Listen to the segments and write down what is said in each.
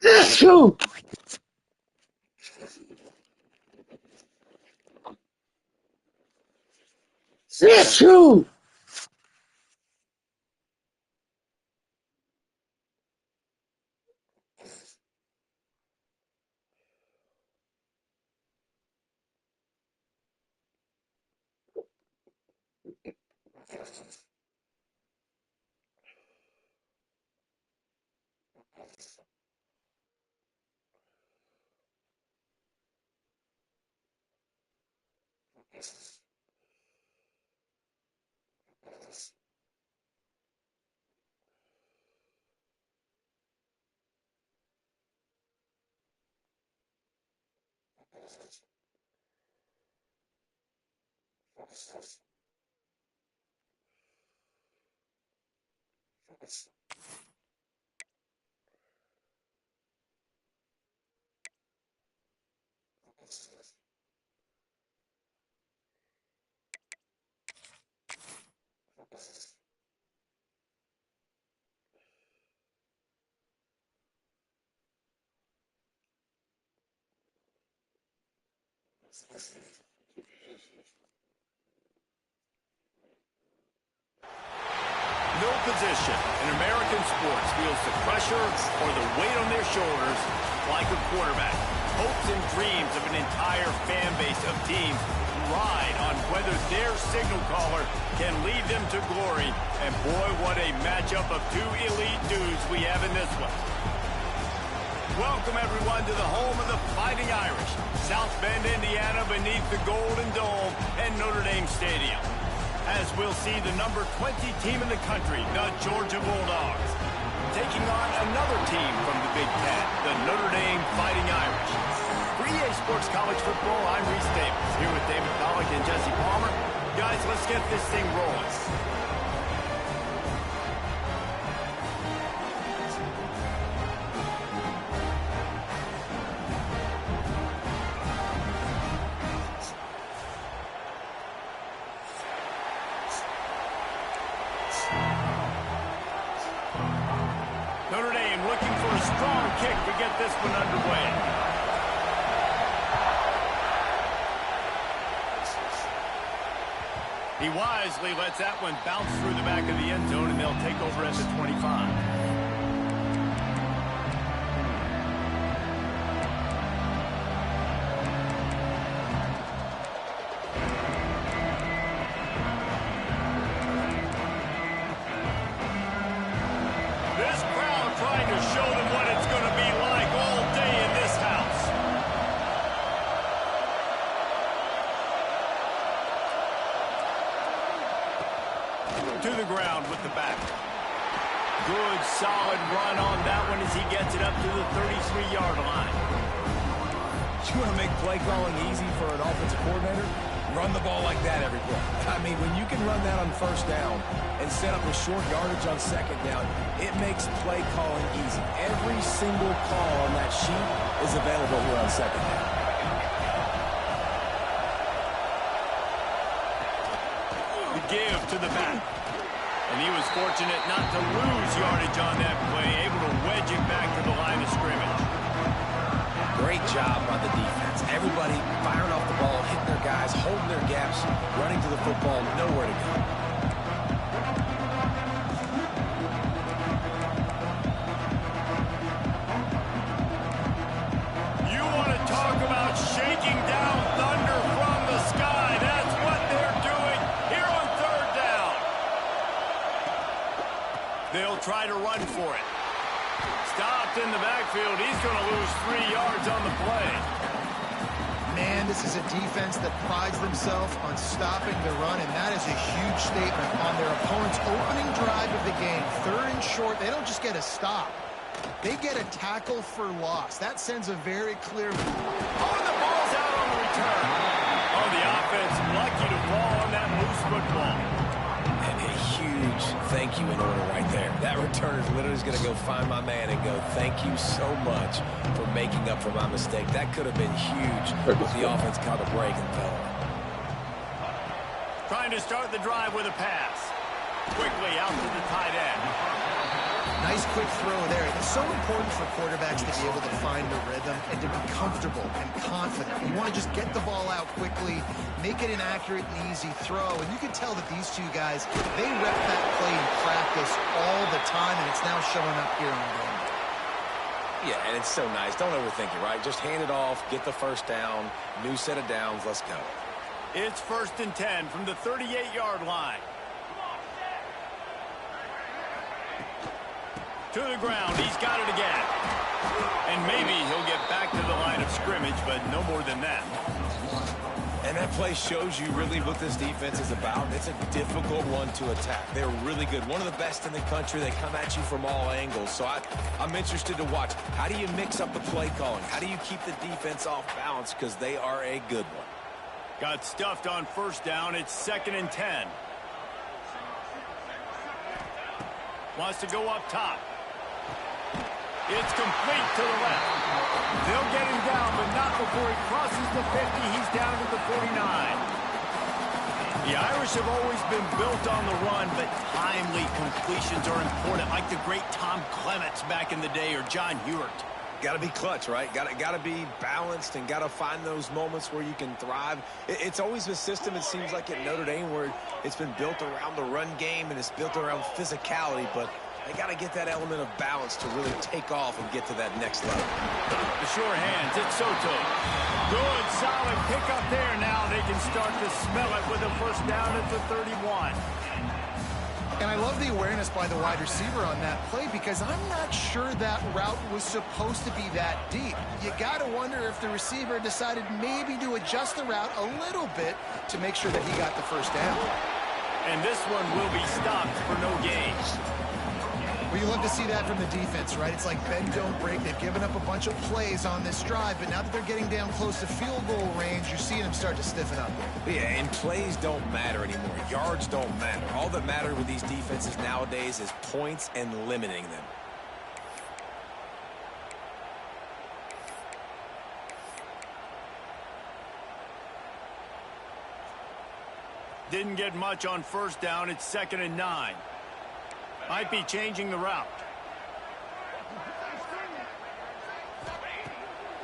Shoot! Shoot! No position in American sports feels the pressure or the weight on their shoulders like a quarterback. Hopes and dreams of an entire fan base of teams ride on whether their signal caller can lead them to glory. And boy, what a matchup of two elite dudes we have in this one. Welcome, everyone, to the home of the Fighting Irish, South Bend, Indiana, beneath the Golden Dome and Notre Dame Stadium. As we'll see the number 20 team in the country, the Georgia Bulldogs, taking on another team from the Big Ten, the Notre Dame Fighting Irish. For EA Sports College Football, I'm Reese Davis, here with David Pollack and Jesse Palmer. Guys, let's get this thing rolling. Notre Dame looking for a strong kick to get this one underway. He wisely lets that one bounce through the back of the end zone, and they'll take over at the 25. Trying to show them what it's going to be like all day in this house. To the ground with the back. Good, solid run on that one as he gets it up to the 33-yard line. You want to make play calling easy for an offensive coordinator? Run the ball like that every play. I mean, when you can run that on first down and set up a short yardage on second down, it makes play calling easy. Every single call on that sheet is available here on second down. The give to the back. And he was fortunate not to lose yardage on that play, able to wedge it back to the line of scrimmage. Great job by the defense. Everybody firing off the ball, hitting their guys, holding their gaps, running to the football, nowhere to go. You want to talk about shaking down thunder from the sky. That's what they're doing here on third down. They'll try to run for it. Stopped in the backfield. He's going to lose 3 yards on the play. Man, this is a defense that prides themselves on stopping the run, and that is a huge statement on their opponent's opening drive of the game. Third and short, they don't just get a stop. They get a tackle for loss. That sends a very clear... Oh, the ball's out on the return. Oh, the offense lucky to fall on that loose football. And a huge thank you in order right there. That returner is literally going to go find my man and go, thank you so much for making up for my mistake. That could have been huge if the offense caught a break and fell. Trying to start the drive with a pass. Quickly out to the tight end. Nice quick throw there. It's so important for quarterbacks to be able to find the rhythm and to be comfortable and confident. You want to just get the ball out quickly, make it an accurate and easy throw. And you can tell that these two guys, they rep that play in practice all the time, and it's now showing up here on the game. Yeah, and it's so nice. Don't overthink it, right? Just hand it off, get the first down, new set of downs, let's go. It's 1st and 10 from the 38-yard line. To the ground, he's got it again. And maybe he'll get back to the line of scrimmage, but no more than that. And that play shows you really what this defense is about. It's a difficult one to attack. They're really good. One of the best in the country. They come at you from all angles. So I'm interested to watch. How do you mix up the play calling? How do you keep the defense off balance? Because they are a good one. Got stuffed on first down. It's 2nd and 10. Wants to go up top. It's complete to the left. They'll get him down, but not before he crosses the 50. He's down to the 49. The Irish have always been built on the run, but timely completions are important, like the great Tom Clements back in the day or John Hewart. Got to be clutch, right? Got to be balanced and got to find those moments where you can thrive. It's always a system, it seems like, at Notre Dame where it's been built around the run game and it's built around physicality, but they got to get that element of balance to really take off and get to that next level. The sure hands, it's Soto. Good, solid pickup there. Now they can start to smell it with a first down at the 31. And I love the awareness by the wide receiver on that play because I'm not sure that route was supposed to be that deep. You got to wonder if the receiver decided maybe to adjust the route a little bit to make sure that he got the first down. And this one will be stopped for no gain. Well, you love to see that from the defense, right? It's like bend, don't break. They've given up a bunch of plays on this drive, but now that they're getting down close to field goal range, you're seeing them start to stiffen up. Yeah, and plays don't matter anymore. Yards don't matter. All that matters with these defenses nowadays is points and limiting them. Didn't get much on first down. It's 2nd and 9. Might be changing the route.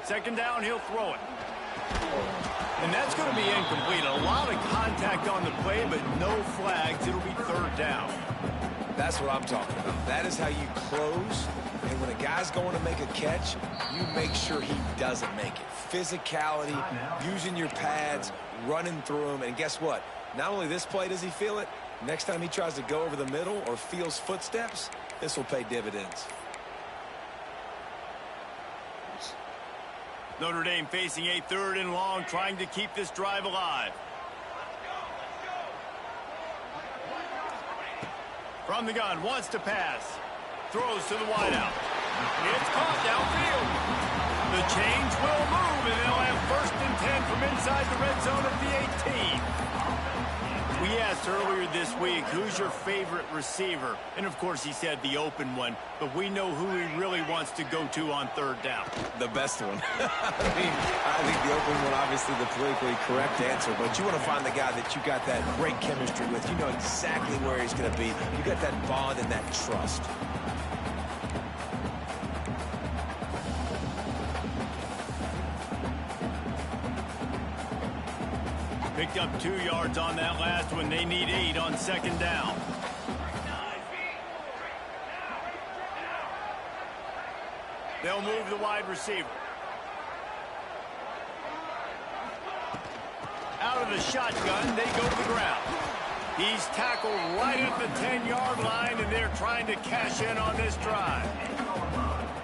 2nd down, he'll throw it. And that's going to be incomplete. A lot of contact on the play, but no flags. It'll be 3rd down. That's what I'm talking about. That is how you close. And when a guy's going to make a catch, you make sure he doesn't make it. Physicality, using your pads, running through them. And guess what? Not only this play does he feel it, next time he tries to go over the middle or feels footsteps, this will pay dividends. Notre Dame facing a 3rd and long, trying to keep this drive alive. From the gun, wants to pass. Throws to the wideout. It's caught downfield. The change will move, and they'll have 1st and 10 from inside the red zone at the 18. We asked earlier this week, who's your favorite receiver? And, of course, he said the open one. But we know who he really wants to go to on 3rd down. The best one. I think the open one, obviously the politically correct answer. But you want to find the guy that you got that great chemistry with. You know exactly where he's going to be. You got that bond and that trust. Picked up 2 yards on that last one. They need 8 on 2nd down. They'll move the wide receiver. Out of the shotgun, they go to the ground. He's tackled right at the 10-yard line, and they're trying to cash in on this drive.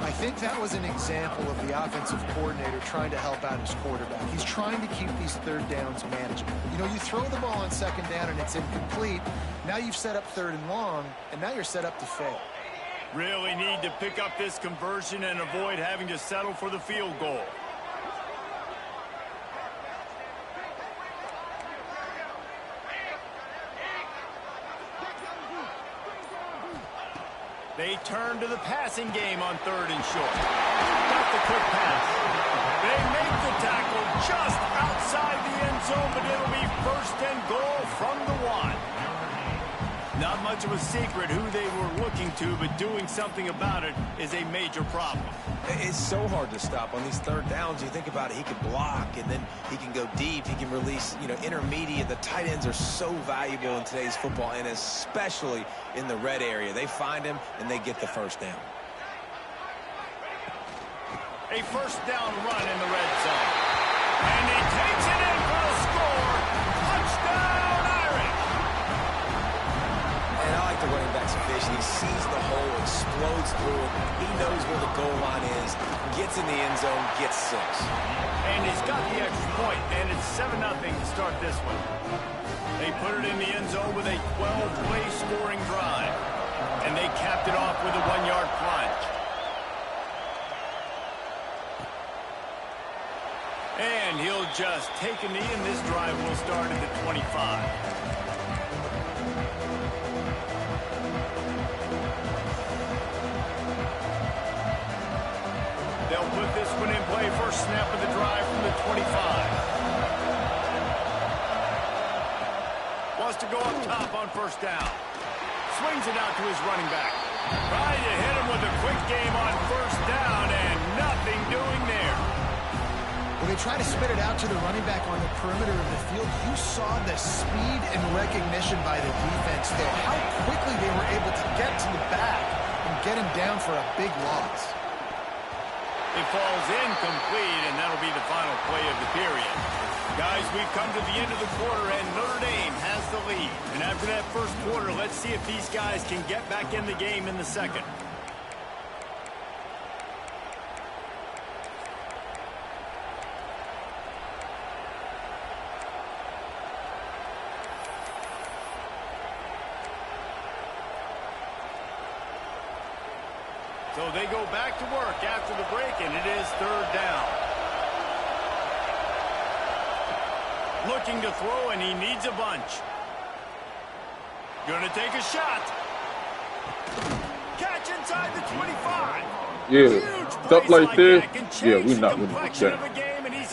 I think that was an example of the offensive coordinator trying to help out his quarterback. He's trying to keep these 3rd downs manageable. You know, you throw the ball on 2nd down and it's incomplete. Now you've set up 3rd and long, and now you're set up to fail. Really need to pick up this conversion and avoid having to settle for the field goal. They turn to the passing game on 3rd and short. Got the quick pass. They make the tackle just outside the end zone, but it'll be 1st and goal from the 1. Not much of a secret who they were looking to, but doing something about it is a major problem. It's so hard to stop on these 3rd downs. You think about it, he can block, and then he can go deep. He can release, intermediate. The tight ends are so valuable in today's football, and especially in the red area. They find him, and they get the 1st down. A 1st down run in the red zone. And he takes it in for the score. Touchdown, Irish! And I like the running back's vision. He sees the hole, explodes through it. He knows where the goal line is, gets in the end zone, gets 6. And he's got the extra point, and it's 7-0 to start this one. They put it in the end zone with a 12-play scoring drive. And they capped it off with a 1-yard plunge. And he'll just take a knee, and this drive will start at the 25. They'll put this one in play. First snap of the drive from the 25. Wants to go up top on 1st down. Swings it out to his running back. Trying to hit him with a quick game on 1st down, and nothing doing there. When they try to spit it out to the running back on the perimeter of the field, you saw the speed and recognition by the defense, though, how quickly they were able to get to the back and get him down for a big loss. It falls incomplete, and that'll be the final play of the period. Guys, we've come to the end of the quarter, and Notre Dame has the lead. And after that 1st quarter, let's see if these guys can get back in the game in the 2nd. So they go back to work after the break, and it is 3rd down. Looking to throw, and he needs a bunch. Gonna take a shot. Catch inside the 25. Yeah, stuff like that, yeah, we're not winning this game.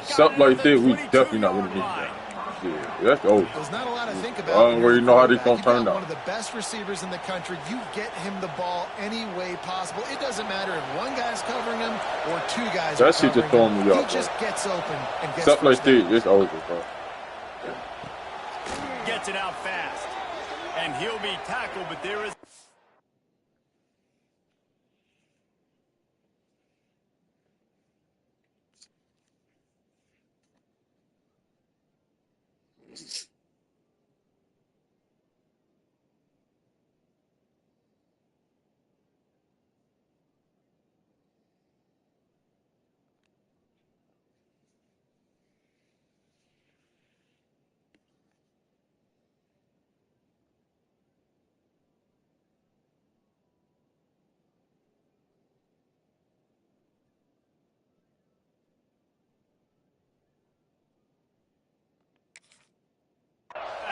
Stuff like that, we definitely not winning this game. Yeah, that's over. There's not a lot to think about. I don't really know how this gonna turn out. One of the best receivers in the country. You get him the ball any way possible. It doesn't matter if one guy's covering him or 2 guys are covering him. That shit just throwing me off. He just gets open and gets stuff like that, it's over, bro. Gets it out fast. And he'll be tackled, but there is...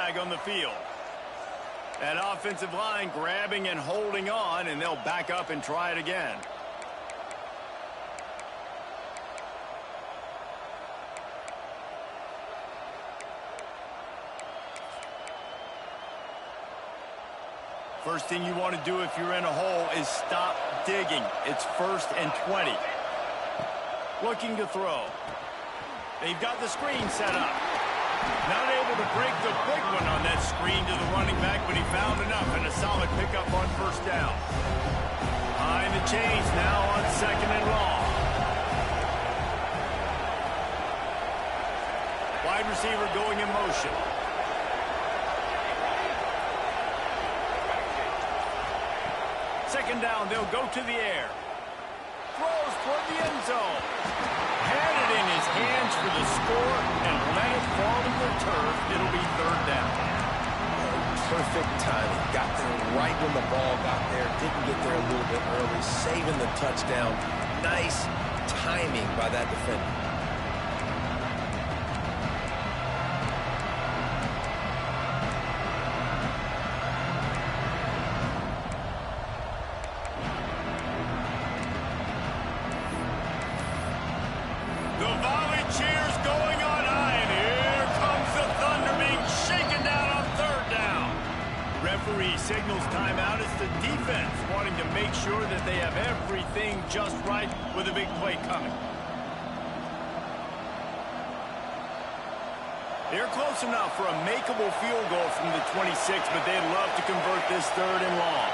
flag on the field. That offensive line grabbing and holding on, and they'll back up and try it again. First thing you want to do if you're in a hole is stop digging. It's 1st and 20. Looking to throw. They've got the screen set up. Not able to break the big one on that screen to the running back, but he found enough and a solid pickup on 1st down. Behind the chains now on 2nd and long. Wide receiver going in motion. Second down, they'll go to the air. Throws toward the end zone. Had it in his hands for the score and let it fall to the turf. It'll be 3rd down. Perfect timing. Got there right when the ball got there. Didn't get there a little bit early. Saving the touchdown. Nice timing by that defender. Signals timeout. It's the defense wanting to make sure that they have everything just right with a big play coming. They're close enough for a makeable field goal from the 26, but they'd love to convert this 3rd and long.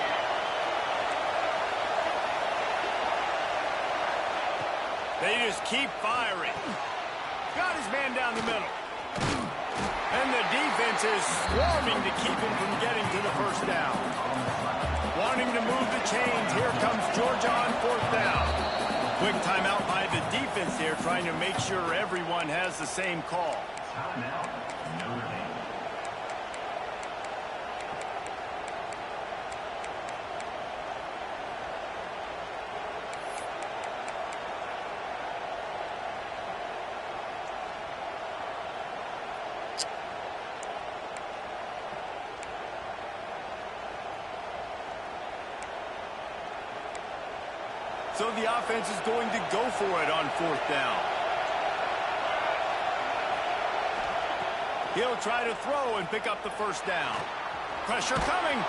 They just keep firing. Got his man down the middle. And the defense is swarming to keep him from getting to the 1st down. Wanting to move the chains. Here comes Georgia on 4th down. Quick timeout by the defense here, trying to make sure everyone has the same call. So the offense is going to go for it on 4th down. He'll try to throw and pick up the 1st down. Pressure coming.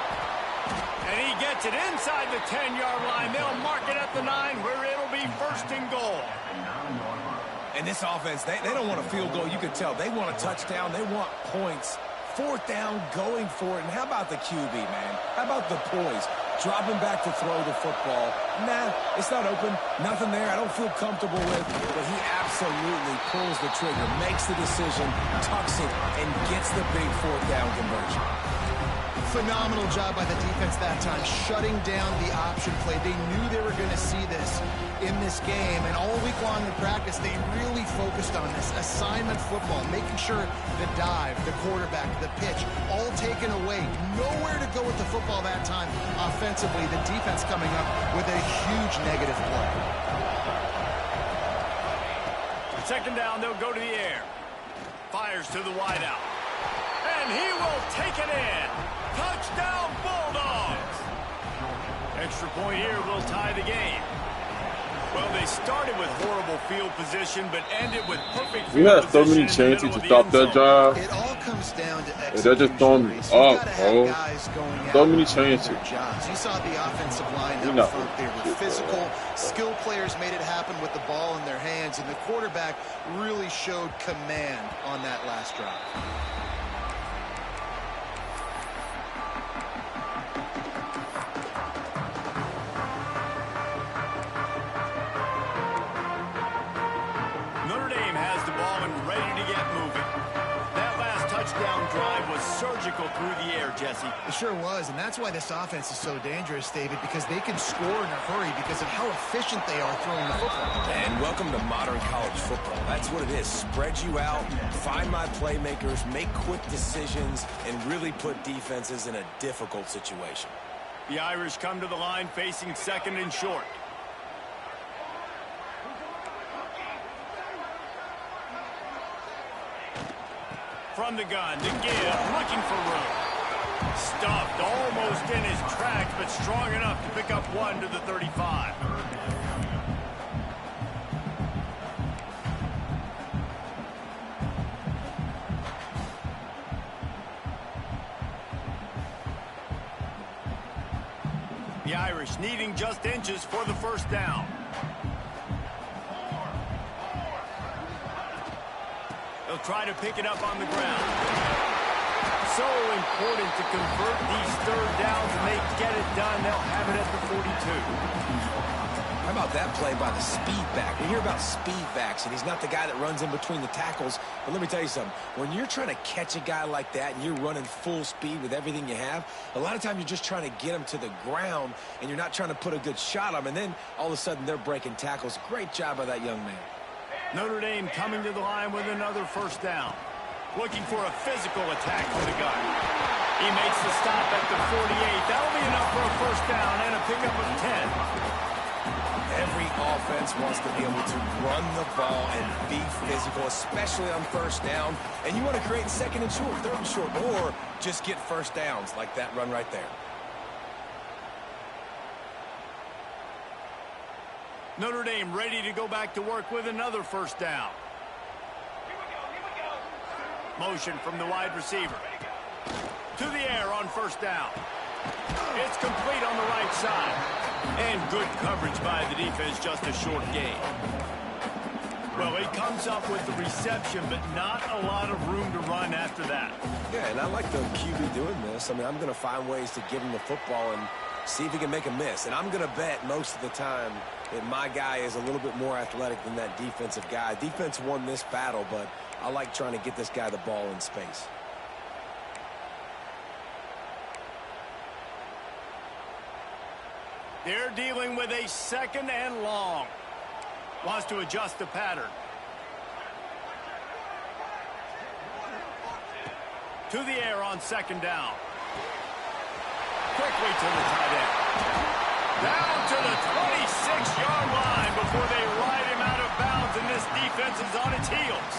And he gets it inside the 10-yard line. They'll mark it at the 9 where it'll be 1st and goal. And this offense, they don't want a field goal. You can tell. They want a touchdown. They want points. 4th down, going for it. And how about the QB, man? How about the poise? Dropping back to throw the football. Nah, it's not open. Nothing there I don't feel comfortable with. But he absolutely pulls the trigger, makes the decision, tucks it, and gets the big 4th down conversion. Phenomenal job by the defense that time, shutting down the option play. They knew they were going to see this in this game, and all week long in practice, they really focused on this assignment football, making sure the dive, the quarterback, the pitch, all taken away. Nowhere to go with the football that time offensively. The defense coming up with a huge negative play. 2nd down, they'll go to the air. Fires to the wideout. And he will take it in. Touchdown, Bulldogs! Extra point here will tie the game. Well, they started with horrible field position, but ended with perfect field We had so many position chances to stop that drive. It all comes down to execution. They're just throwing me up, bro. So many chances. You saw the offensive line up front. They were physical. Skill players made it happen with the ball in their hands, and the quarterback really showed command on that last drive. Notre Dame has the ball and ready to get moving. That last touchdown drive was surgical through the air, Jesse. It sure was, and that's why this offense is so dangerous, David, because they can score in a hurry because of how efficient they are throwing the football. And welcome to modern college football. That's what it is. Spread you out, find my playmakers, make quick decisions, and really put defenses in a difficult situation. The Irish come to the line facing 2nd and short. from the gun to give, looking for room. Stuffed almost in his tracks, but strong enough to pick up one to the 35. The Irish needing just inches for the first down. They'll try to pick it up on the ground. So important to convert these third downs, and they get it done. They'll have it at the 42. How about that play by the speed back? We hear about speed backs, and he's not the guy that runs in between the tackles. But let me tell you something. When you're trying to catch a guy like that and you're running full speed with everything you have, a lot of times you're just trying to get him to the ground, and you're not trying to put a good shot on him. And then all of a sudden they're breaking tackles. Great job by that young man. Notre Dame coming to the line with another first down. Looking for a physical attack from the gun. He makes the stop at the 48. That'll be enough for a first down and a pickup of 10. Every offense wants to be able to run the ball and be physical, especially on first down. And you want to create second and short, third and short, or just get first downs like that run right there. Notre Dame ready to go back to work with another first down. Motion from the wide receiver. To the air on first down. It's complete on the right side. And good coverage by the defense, just a short gain. Well, he comes up with the reception, but not a lot of room to run after that. Yeah, and I like the QB doing this. I mean, I'm going to find ways to give him the football and see if he can make a miss. And I'm going to bet most of the time that my guy is a little bit more athletic than that defensive guy. Defense won this battle, but I like trying to get this guy the ball in space. They're dealing with a second and long. Wants to adjust the pattern. To the air on second down. Quickly to the tight end. Down to the 26-yard line before they ride him out of bounds, and this defense is on its heels.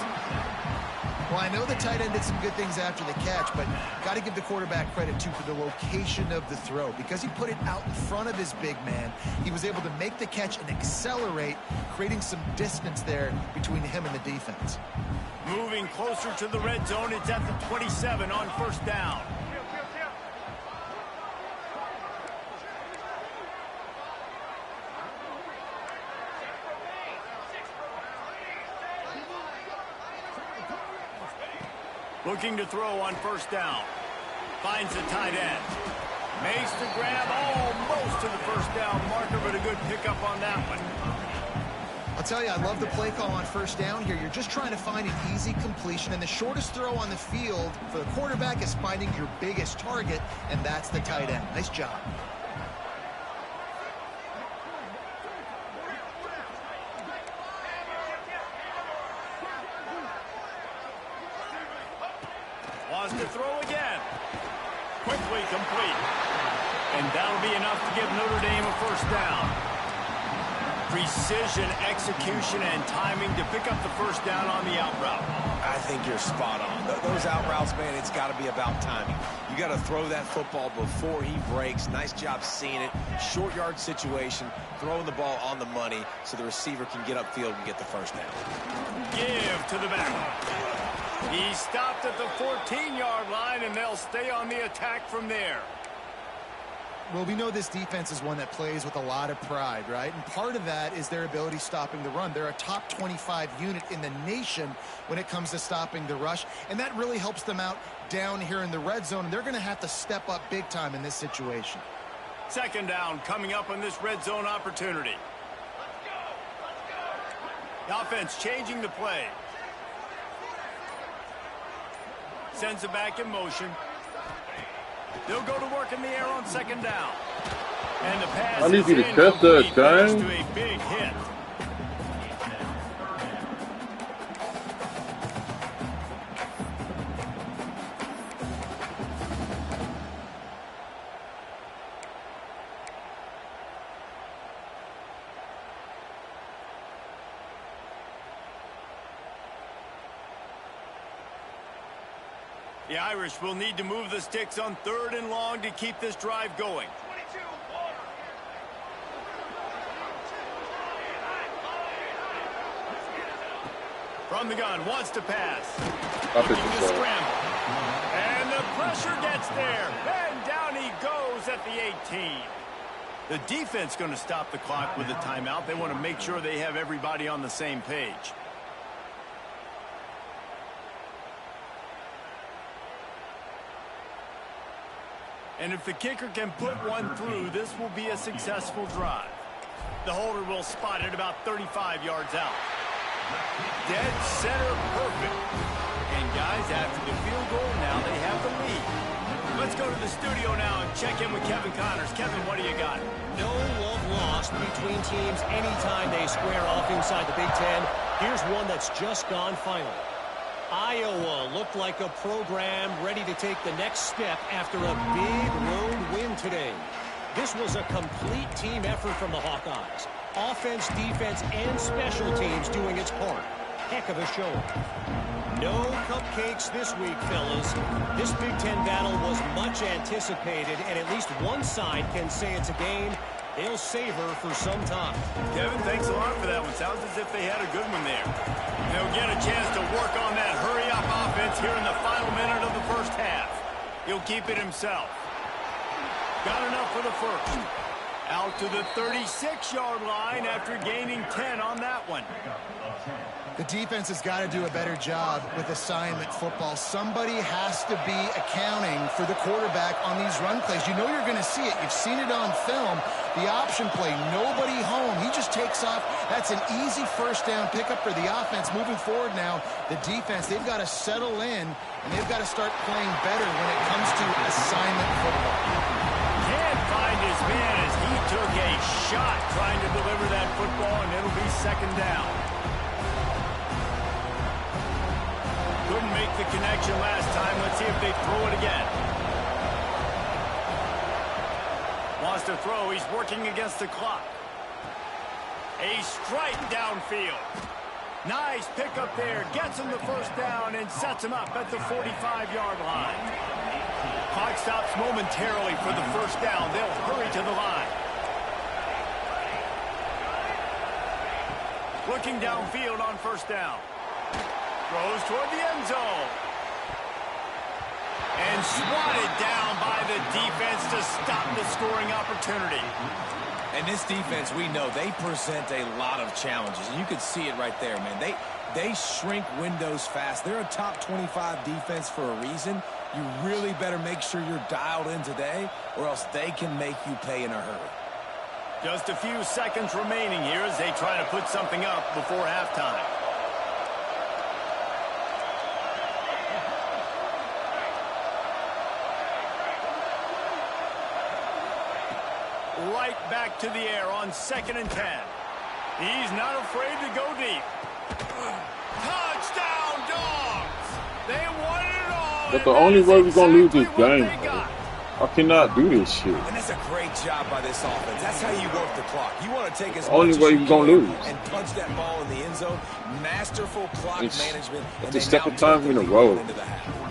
Well, I know the tight end did some good things after the catch, but got to give the quarterback credit, too, for the location of the throw. Because he put it out in front of his big man, he was able to make the catch and accelerate, creating some distance there between him and the defense. Moving closer to the red zone, it's at the 27 on first down. Looking to throw on first down. Finds the tight end. Makes the grab almost to the first down marker, but a good pickup on that one. I'll tell you, I love the play call on first down here. You're just trying to find an easy completion, and the shortest throw on the field for the quarterback is finding your biggest target, and that's the tight end. Nice job. Wants to throw again. Quickly complete. And that'll be enough to give Notre Dame a first down. Precision, execution, and timing to pick up the first down on the out route. I think you're spot on. Those out routes, man, it's got to be about timing. You got to throw that football before he breaks. Nice job seeing it. Short yard situation, throwing the ball on the money so the receiver can get upfield and get the first down. Give to the back. He stopped at the 14-yard line, and they'll stay on the attack from there. Well, we know this defense is one that plays with a lot of pride, right? And part of that is their ability stopping the run. They're a top 25 unit in the nation when it comes to stopping the rush, and that really helps them out down here in the red zone, and they're going to have to step up big time in this situation. Second down coming up on this red zone opportunity. The offense changing the play. Sends it back in motion. They'll go to work in the air on second down. And the pass I need you to test that, to dang. a big hit. The Irish will need to move the sticks on 3rd and long to keep this drive going. From the gun, wants to pass. Looking to scramble. And the pressure gets there. And down he goes at the 18. The defense going to stop the clock with a timeout. They want to make sure they have everybody on the same page. And if the kicker can put one through, this will be a successful drive. The holder will spot it about 35 yards out. Dead center perfect. And guys, after the field goal, now they have the lead. Let's go to the studio now and check in with Kevin Connors. Kevin, what do you got? No love lost between teams anytime they square off inside the Big Ten. Here's one that's just gone final. Iowa looked like a program ready to take the next step after a big road win today. This was a complete team effort from the Hawkeyes. Offense, defense, and special teams doing its part. Heck of a show. No cupcakes this week, fellas. This Big Ten battle was much anticipated, and at least one side can say it's a game they'll savor for some time. Kevin, thanks a lot for that one. Sounds as if they had a good one there. They'll get a chance to work on that hurry-up offense here in the final minute of the first half. He'll keep it himself. Got enough for the first. Out to the 36-yard line after gaining 10 on that one. The defense has got to do a better job with assignment football. Somebody has to be accounting for the quarterback on these run plays. You know you're going to see it. You've seen it on film. The option play, nobody home. He just takes off. That's an easy first down pickup for the offense. Moving forward now, the defense, they've got to settle in, and they've got to start playing better when it comes to assignment football. Can't find his man as he took a shot trying to deliver that football, and it'll be 2nd down. Couldn't make the connection last time. Let's see if they throw it again. Wants to throw. He's working against the clock. A strike downfield. Nice pickup there. Gets him the first down and sets him up at the 45-yard line. Clock stops momentarily for the first down. They'll hurry to the line. Looking downfield on first down. Throws toward the end zone. And swatted down by the defense to stop the scoring opportunity. And this defense, we know, they present a lot of challenges. And you can see it right there, man. They shrink windows fast. They're a top 25 defense for a reason. You really better make sure you're dialed in today, or else they can make you pay in a hurry. Just a few seconds remaining here as they try to put something up before halftime. Right back to the air on 2nd and 10. He's not afraid to go deep. Touchdown, Dogs! They won it all. But the only way we're going to lose this game, I cannot do this shit. And that's a great job by this offense. That's how you work the clock. You want to take as only much way as you're going to lose. And punch that ball in the end zone. Masterful clock management. It's the 2nd time in a row.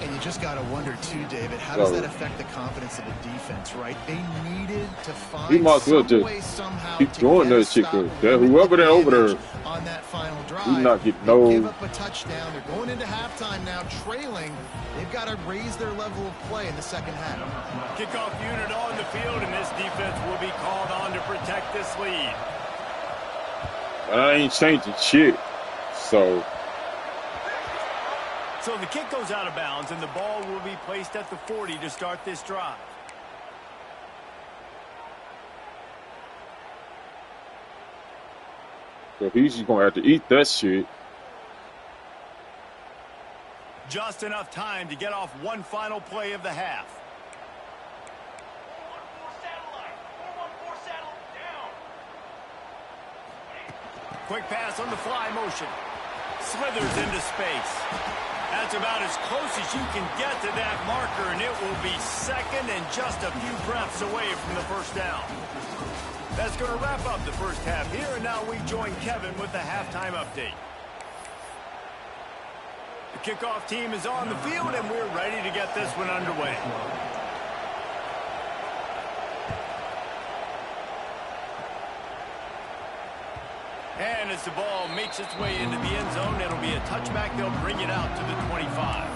And you just got to wonder, too, David, how does that affect the confidence of the defense, right? They needed to find he might well some way somehow keep throwing that shit. Whoever they're over there, on that final drive, he's not getting no. Give up a touchdown. They're going into halftime now, trailing. They've got to raise their level of play in the second half. Kickoff unit on the field, and this defense will be called on to protect this lead. I ain't changing shit. So the kick goes out of bounds, and the ball will be placed at the 40 to start this drive. So he's just going to have to eat that shit. Just enough time to get off one final play of the half. Quick pass on the fly motion. Slithers into space. That's about as close as you can get to that marker, and it will be 2nd and just a few breaths away from the first down. That's going to wrap up the first half here, and now we join Kevin with the halftime update. The kickoff team is on the field, and we're ready to get this one underway. And as the ball makes its way into the end zone, it'll be a touchback. They'll bring it out to the 25.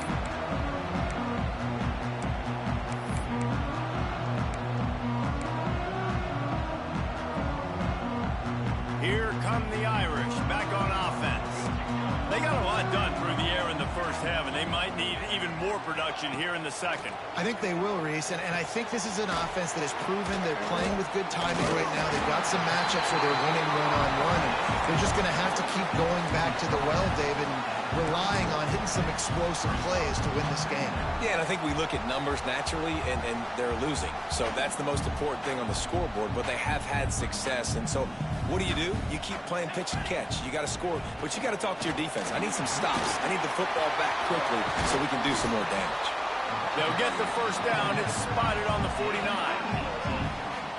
Here come the Irish back on offense. They got a lot done through the air in the first half, and they might need even more production here in the second. I think they will, Reese, and I think this is an offense that has proven they're playing with good timing right now. They've got some matchups where they're winning one-on-one, and they're just going to have to keep going back to the well, David, and relying on hitting some explosive plays to win this game. Yeah, and I think we look at numbers naturally, and they're losing. So that's the most important thing on the scoreboard, but they have had success. And so what do? You keep playing pitch and catch. You got to score, but you got to talk to your defense. I need some stops. I need the football back quickly so we can do some more damage. They'll get the first down. It's spotted on the 49.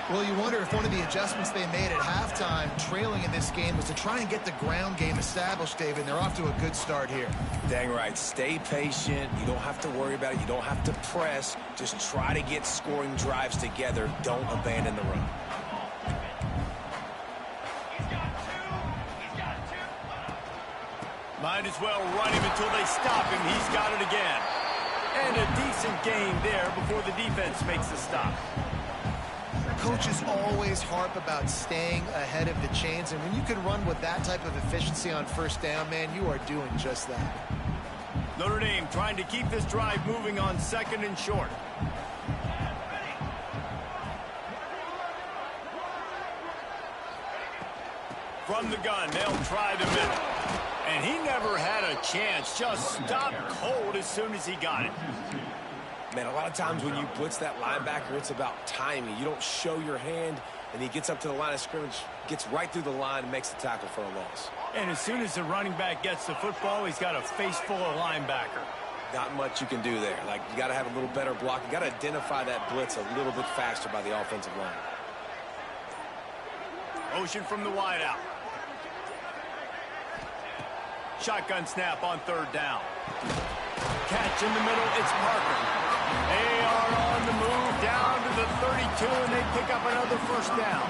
Well, you wonder if one of the adjustments they made at halftime, trailing in this game, was to try and get the ground game established, David. They're off to a good start here. Dang right. Stay patient. You don't have to worry about it. You don't have to press. Just try to get scoring drives together. Don't abandon the run. Might as well run him until they stop him. He's got it again. And a decent gain there before the defense makes the stop. Coaches always harp about staying ahead of the chains, and when you can run with that type of efficiency on first down, man, you are doing just that. Notre Dame trying to keep this drive moving on second and short. From the gun, they'll try the middle. And he never had a chance. Just stopped cold as soon as he got it. Man, a lot of times when you blitz that linebacker, it's about timing. You don't show your hand, and he gets up to the line of scrimmage, gets right through the line, and makes the tackle for a loss. And as soon as the running back gets the football, he's got a face full of linebacker. Not much you can do there. Like, you got to have a little better block. You got to identify that blitz a little bit faster by the offensive line. Motion from the wideout. Shotgun snap on third down. Catch in the middle, it's Parker. They are on the move down to the 32, and they pick up another first down.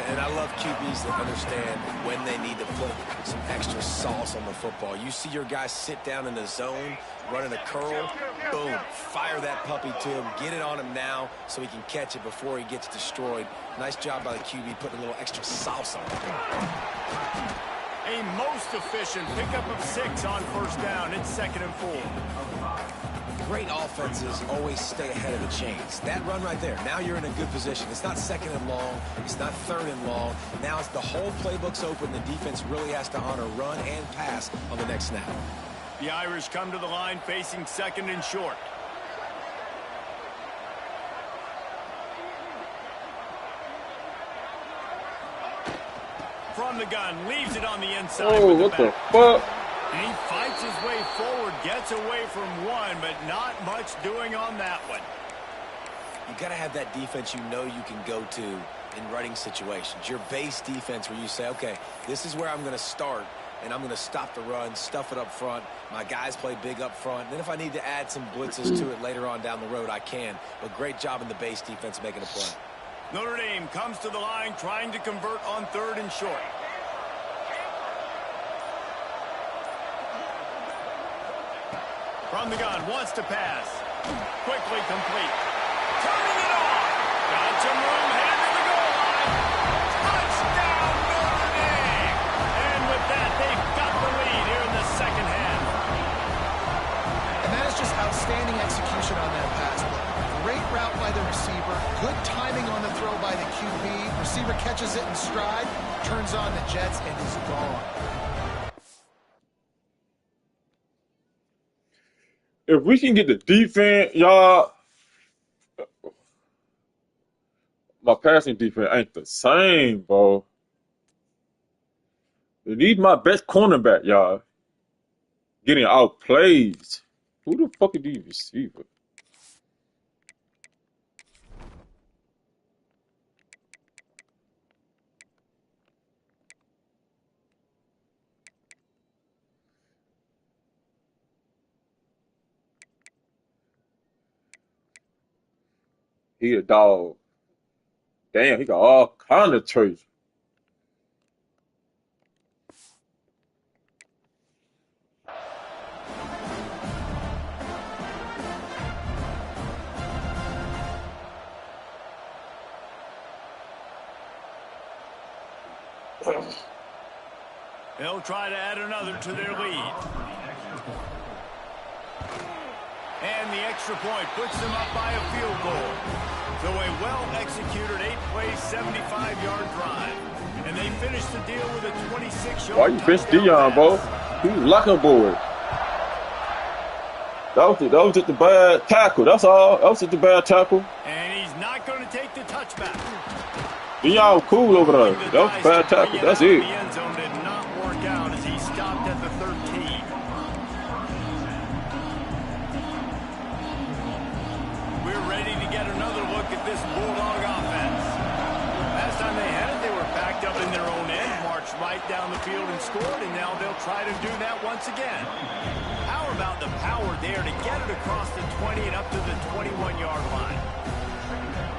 And I love QBs that understand when they need to put some extra sauce on the football. You see your guys sit down in the zone, running a curl, boom, fire that puppy to him, get it on him now so he can catch it before he gets destroyed. Nice job by the QB putting a little extra sauce on it. A most efficient pickup of 6 on first down. It's 2nd and 4. Great offenses always stay ahead of the chains. That run right there, now you're in a good position. It's not 2nd and long. It's not 3rd and long. Now it's the whole playbook's open. The defense really has to honor run and pass on the next snap. The Irish come to the line facing 2nd and short. From the gun, leaves it on the inside. Oh, what the fuck? And he fights his way forward, gets away from one, but not much doing on that one. You got to have that defense you know you can go to in running situations. Your base defense where you say, okay, this is where I'm going to start, and I'm going to stop the run, stuff it up front. My guys play big up front. Then if I need to add some blitzes to it later on down the road, I can. But great job in the base defense making a play. Notre Dame comes to the line trying to convert on 3rd and short. From the gun, wants to pass. Quickly complete. Turning it off. Got some room, headed to the goal line. Touchdown, Notre Dame. And with that, they've got the lead here in the second half. And that is just outstanding execution on that pass play. Great route by the receiver. Good timing on the throw by the QB. Receiver catches it in stride, turns on the jets, and is gone. If we can get the defense, y'all, my passing defense ain't the same, bro. We need my best cornerback, y'all. Getting outplayed. Who the fuck are these receivers? He a dog. Damn, he got all kind of traits. They'll try to add another to their lead. And the extra point puts them up by a field goal. So a well-executed 8-play, 75-yard drive. And they finish the deal with a 26-yard Why you bench Dion, bro? He was locking boys. That was just a bad tackle. That's all. That was just a bad tackle. And he's not going to take the touchback. Dion was cool over there. That was a bad tackle. That's it. The end zone did not work out as he stopped at the 13. We're ready to get another look at this Bulldog offense. Last time they had it, they were backed up in their own end, marched right down the field and scored, and now they'll try to do that once again. How about the power there to get it across the 20 and up to the 21-yard line?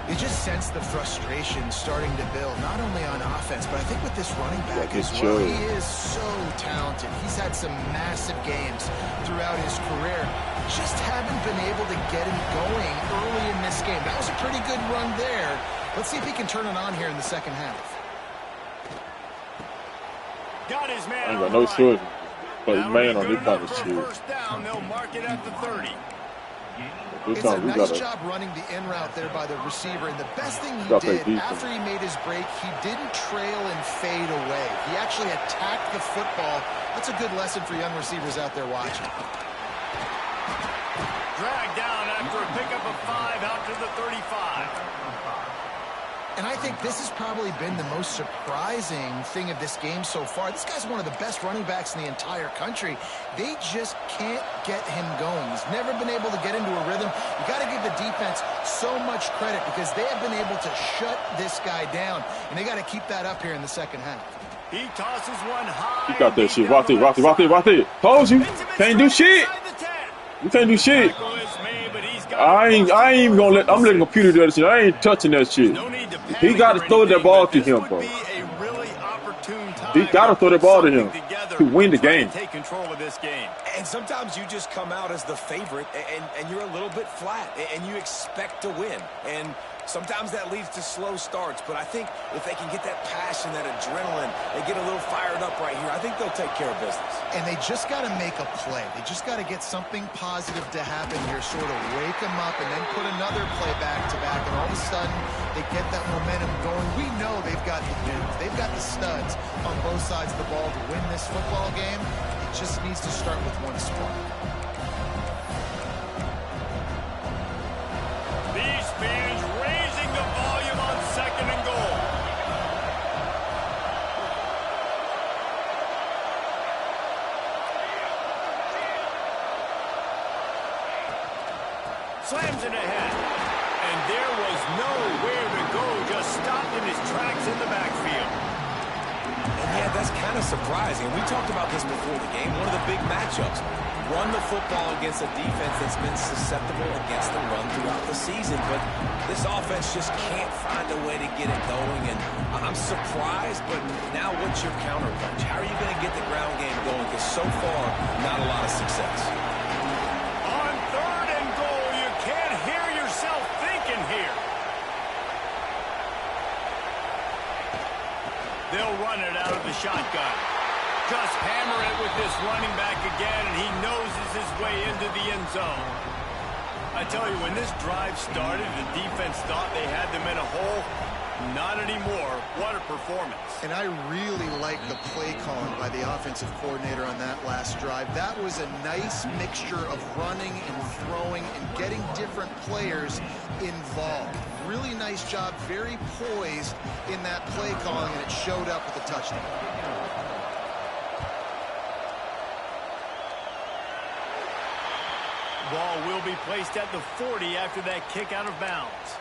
You just sense the frustration starting to build, not only on offense, but I think with this running back as well. He is so talented. He's had some massive games throughout his career. Just haven't been able to get him going early in this game. That was a pretty good run there. Let's see if he can turn it on here in the second half. Got his man. I ain't got no choice. But his man on this kind of shit. First down, they'll mark it at the 30. It's a nice job running the in route there by the receiver, and the best thing he did after he made his break, he didn't trail and fade away. He actually attacked the football. That's a good lesson for young receivers out there watching. Dragged down after a pickup of 5 out to the 35. And I think this has probably been the most surprising thing of this game so far. This guy's one of the best running backs in the entire country. They just can't get him going. He's never been able to get into a rhythm. You got to give the defense so much credit because they have been able to shut this guy down. And they got to keep that up here in the second half. He tosses one high. He got that shit. Watch it, watch it, watch it, watch it. Told you. Can't do shit. You can't do shit. I ain't even gonna let. I'm letting the computer do that shit. I ain't touching that shit. He got to throw that ball to him, bro. He got to throw the ball to him to win the game. Take control of this game. And sometimes you just come out as the favorite, and you're a little bit flat, and you expect to win. And sometimes that leads to slow starts. But I think if they can get that passion, that adrenaline, they get a little fired up right here, I think they'll take care of business. And they just got to make a play. They just got to get something positive to happen here, sort of wake them up, and then put another play back-to-back, and all of a sudden they get that momentum going. We know they've got the dudes. They've got the studs on both sides of the ball to win this football game. It just needs to start with one spark. These fans raising the volume on 2nd and goal. Slams it ahead. And there was nowhere to go, just stopped in his tracks in the backfield. And yeah, that's kind of surprising. We talked about this before the game. One of the big matchups. Run the football against a defense that's been susceptible against the run throughout the season. But this offense just can't find a way to get it going. And I'm surprised, but now what's your counterpunch? How are you going to get the ground game going? Because so far, not a lot of success. On 3rd and goal, you can't hear yourself thinking here. They'll run it out of the shotgun. Just hammer it with this running back again, and he noses his way into the end zone. I tell you, when this drive started, the defense thought they had them in a hole. Not anymore. What a performance. And I really like the play calling by the offensive coordinator on that last drive. That was a nice mixture of running and throwing and getting different players involved. Really nice job, very poised in that play calling, and it showed up with a touchdown. Ball will be placed at the 40 after that kick out of bounds.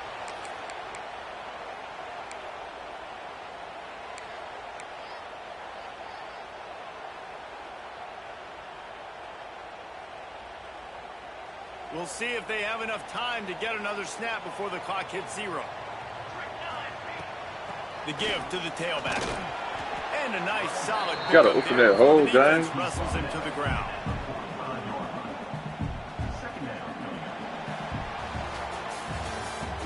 We'll see if they have enough time to get another snap before the clock hits 0. The give to the tailback. And a nice solid pick. Gotta open that hole, James. Wrestles him to the ground.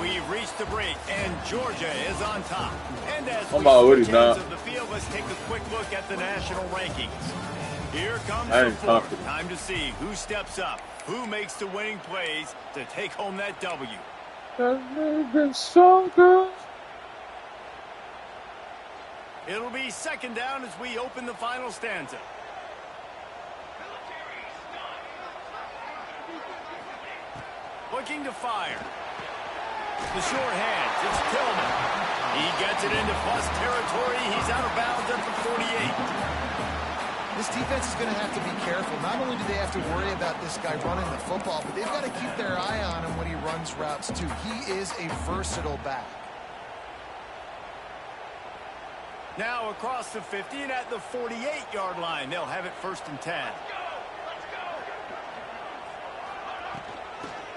We've reached the break, and Georgia is on top. And as I'm already switch not. ends of the field, let's take a quick look at the national rankings. Here comes I the ain't fourth. confident. Time to see who steps up, who makes the winning plays to take home that W. Been so good. It'll be second down as we open the final stanza. Looking to fire. The short hands, it's Tillman. He gets it into bust territory. He's out of bounds at the 48. This defense is going to have to be careful. Not only do they have to worry about this guy running the football, but they've got to keep their eye on him when he runs routes too. He is a versatile back. Now across the 50 and at the 48-yard line, they'll have it 1st and 10.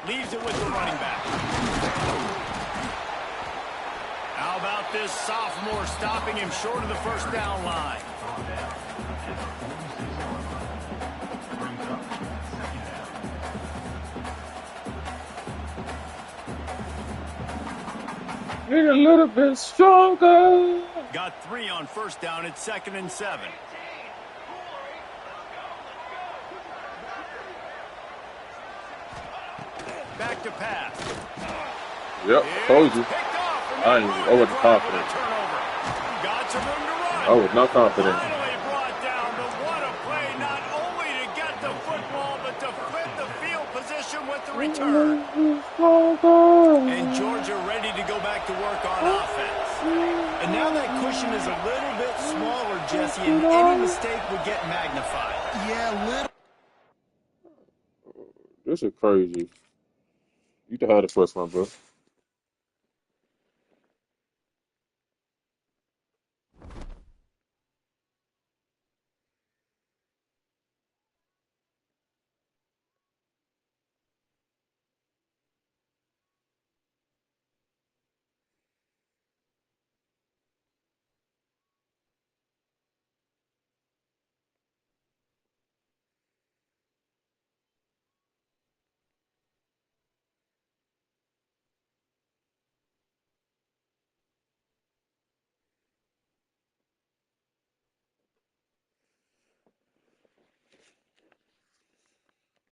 Leaves it with the running back. How about this sophomore stopping him short of the 1st down line? Need a little bit stronger. Got 3 on 1st down. It's 2nd and 7. Back to pass. Yep, told you. Picked off, and I ain't Rude over the brought confident. with a turnover. Got some room to run. I was not confident. Finally brought down, but what a play, not only to get the football, but to flip the field position with the return. And Georgia ready to go back to work on offense. And now that cushion is a little bit smaller, Jesse, and any mistake would get magnified. Yeah, little. This is crazy. You can have the first one, bro.